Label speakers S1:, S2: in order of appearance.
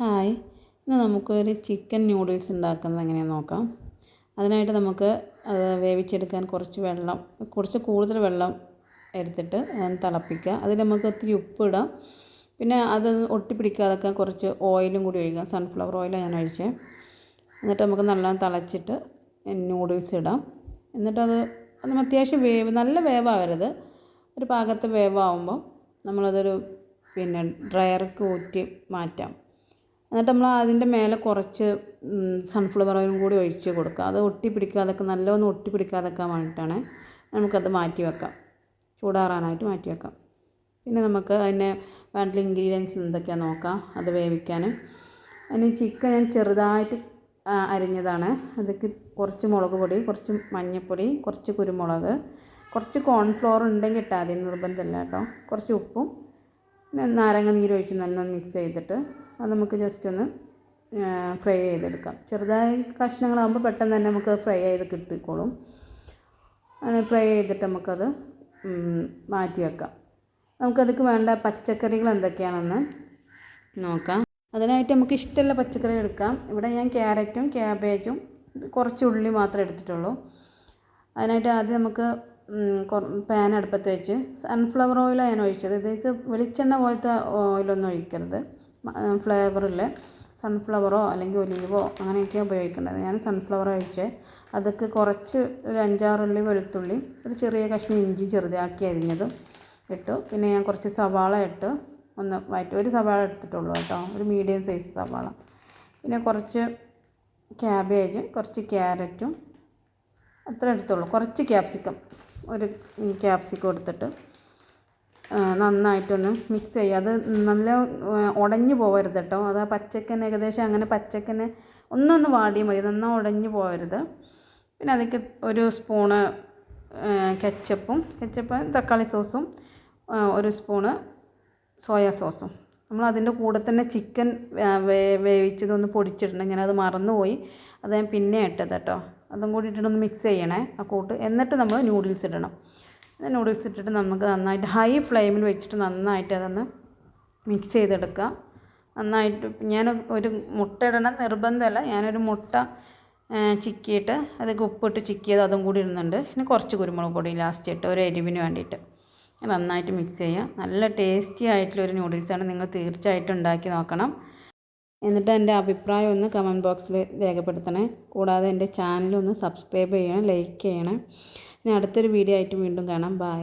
S1: Hi, ഇന്ന് നമുക്കൊരു chicken noodles ഉണ്ടാക്കുന്നത് എങ്ങനെയാണെന്ന് നോക്കാം. അതിനായിട്ട് നമുക്ക് അത് വേവിച്ചെടുക്കാൻ കുറച്ച് കൂടുതൽ വെള്ളം എടുത്തിട്ട് തിളപ്പിക്കുക. അതിൽ നമുക്ക് ഇത്തിരി ഉപ്പിടാം. പിന്നെ അത് ഒട്ടിപ്പിടിക്കാതൊക്കെ കുറച്ച് ഓയിലും കൂടി ഒഴിക്കാം. സൺഫ്ലവർ ഓയിലാണ് ഞാൻ ഒഴിച്ചത്. എന്നിട്ട് നമുക്ക് നല്ലോണം തിളച്ചിട്ട് നൂഡിൽസ് ഇടാം. എന്നിട്ടത് അത്യാവശ്യം നല്ല വേവാവരുത്, ഒരു പാകത്തെ വേവാകുമ്പോൾ നമ്മളതൊരു ഡ്രയർക്ക് ഊറ്റി മാറ്റാം. എന്നിട്ട് നമ്മൾ അതിൻ്റെ മേലെ കുറച്ച് സൺഫ്ലവർ ഓയിലും കൂടി ഒഴിച്ച് കൊടുക്കുക. അത് ഒട്ടിപ്പിടിക്കാതൊക്കെ നല്ലോണം ഒട്ടിപ്പിടിക്കാതൊക്കെ വേണ്ടിയിട്ടാണ്. നമുക്കത് മാറ്റി വെക്കാം, ചൂടാറാനായിട്ട് മാറ്റി വെക്കാം. പിന്നെ നമുക്ക് അതിന് വേണ്ട ഇൻഗ്രീഡിയൻസ് എന്തൊക്കെയാണെന്ന് നോക്കാം. അത് വേവിക്കാൻ അതിന് ചിക്കൻ ഞാൻ ചെറുതായിട്ട് അരിഞ്ഞതാണ്. അതൊക്കെ കുറച്ച് മുളക് പൊടി, കുറച്ച് മഞ്ഞൾപ്പൊടി, കുറച്ച് കുരുമുളക്, കുറച്ച് കോൺഫ്ലോർ ഉണ്ടെങ്കിൽ ഇട്ടാൽ മതി, നിർബന്ധമില്ല കേട്ടോ. കുറച്ച് ഉപ്പും പിന്നെ നാരങ്ങ നീരൊഴിച്ച് നല്ലോണം മിക്സ് ചെയ്തിട്ട് അത് നമുക്ക് ജസ്റ്റ് ഒന്ന് ഫ്രൈ ചെയ്തെടുക്കാം. ചെറുതായി കഷ്ണങ്ങളാകുമ്പോൾ പെട്ടെന്ന് തന്നെ നമുക്ക് ഫ്രൈ ചെയ്ത് കിട്ടിക്കോളും. അങ്ങനെ ഫ്രൈ ചെയ്തിട്ട് നമുക്കത് മാറ്റി വെക്കാം. നമുക്കതിക്ക് വേണ്ട പച്ചക്കറികൾ എന്തൊക്കെയാണെന്ന് നോക്കാം. അതിനായിട്ട് നമുക്ക് ഇഷ്ടമുള്ള പച്ചക്കറി എടുക്കാം. ഇവിടെ ഞാൻ ക്യാരറ്റും ക്യാബേജും കുറച്ച് ഉള്ളി മാത്രമേ എടുത്തിട്ടുള്ളൂ. അതിനായിട്ട് ആദ്യം നമുക്ക് പാൻ അടുപ്പത്ത് വെച്ച് സൺഫ്ലവർ ഓയിലാണ് ഞാൻ ഒഴിച്ചത്. ഇതിലേക്ക് വെളിച്ചെണ്ണ പോലത്തെ ഓയിലൊന്നും ഒഴിക്കരുത്. ഫ്ലേവറിൽ സൺഫ്ലവറോ അല്ലെങ്കിൽ ഒലീവോ അങ്ങനെയൊക്കെ ഉപയോഗിക്കേണ്ടത്. ഞാൻ സൺഫ്ലവർ ഒഴിച്ച് അതൊക്കെ കുറച്ച് ഒരു 5-6 ഉള്ളി വെളുത്തുള്ളി, ഒരു ചെറിയ കഷ്ണം ഇഞ്ചി ചെറുതാക്കി അരിഞ്ഞതും ഇട്ടു. പിന്നെ ഞാൻ കുറച്ച് സവാള ഇട്ട് ഒന്ന് വഴറ്റി. ഒരു സവാള എടുത്തിട്ടുള്ളൂ കേട്ടോ, ഒരു മീഡിയം സൈസ് സവാള. പിന്നെ കുറച്ച് ക്യാബേജ്, കുറച്ച് ക്യാരറ്റും അത്ര എടുത്തുള്ളൂ. കുറച്ച് ഒരു ക്യാപ്സിക്കം എടുത്തിട്ട് നന്നായിട്ടൊന്ന് മിക്സ് ചെയ്യുക. അത് നല്ല ഉടഞ്ഞു പോകരുത് കേട്ടോ. അത് പച്ചക്കന്നെ ഏകദേശം അങ്ങനെ പച്ചക്കന്നെ ഒന്നൊന്ന് വാടിയാൽ മതി, നന്നായി ഉടഞ്ഞു പോകരുത്. പിന്നെ അതിലേക്ക് ഒരു സ്പൂണ് കെച്ചപ്പും തക്കാളി സോസും, ഒരു സ്പൂണ് സോയാ സോസും. നമ്മൾ അതിൻ്റെ കൂടെ തന്നെ ചിക്കൻ വേവിച്ചതൊന്ന് പൊടിച്ചിട്ടുണ്ട്. ഞാനത് മറന്നുപോയി, അത് ഞാൻ പിന്നെ ഇട്ടത് കേട്ടോ. അതും കൂടി ഇട്ടിട്ടൊന്ന് മിക്സ് ചെയ്യണേ ആ കൂട്ട്. എന്നിട്ട് നമ്മൾ നൂഡിൽസ് ഇടണം. നൂഡിൽസ് ഇട്ടിട്ട് നമുക്ക് നന്നായിട്ട് ഹൈ ഫ്ലെയിമിൽ വെച്ചിട്ട് നന്നായിട്ട് അതൊന്ന് മിക്സ് ചെയ്തെടുക്കുക. നന്നായിട്ട് ഞാൻ ഒരു മുട്ട ഇടണം നിർബന്ധമല്ല. ഞാനൊരു മുട്ട ചിക്കിയിട്ട് അതൊക്കെ ഉപ്പിട്ട് ചിക്കിയത് അതും കൂടി ഇടുന്നുണ്ട്. പിന്നെ കുറച്ച് കുരുമുളക് പൊടി ലാസ്റ്റ് ഇട്ട് ഒരു എരിവിന് വേണ്ടിയിട്ട് നന്നായിട്ട് മിക്സ് ചെയ്യുക. നല്ല ടേസ്റ്റി ആയിട്ടുള്ളൊരു നൂഡിൽസാണ്. നിങ്ങൾ തീർച്ചയായിട്ടും ഉണ്ടാക്കി നോക്കണം. എന്നിട്ട് എൻ്റെ അഭിപ്രായം ഒന്ന് കമൻറ്റ് ബോക്സിൽ രേഖപ്പെടുത്തണേ. കൂടാതെ എൻ്റെ ചാനലൊന്ന് സബ്സ്ക്രൈബ് ചെയ്യണം, ലൈക്ക് ചെയ്യണം. ഇനി അടുത്തൊരു വീഡിയോ ആയിട്ട് വീണ്ടും കാണാം. ബൈ.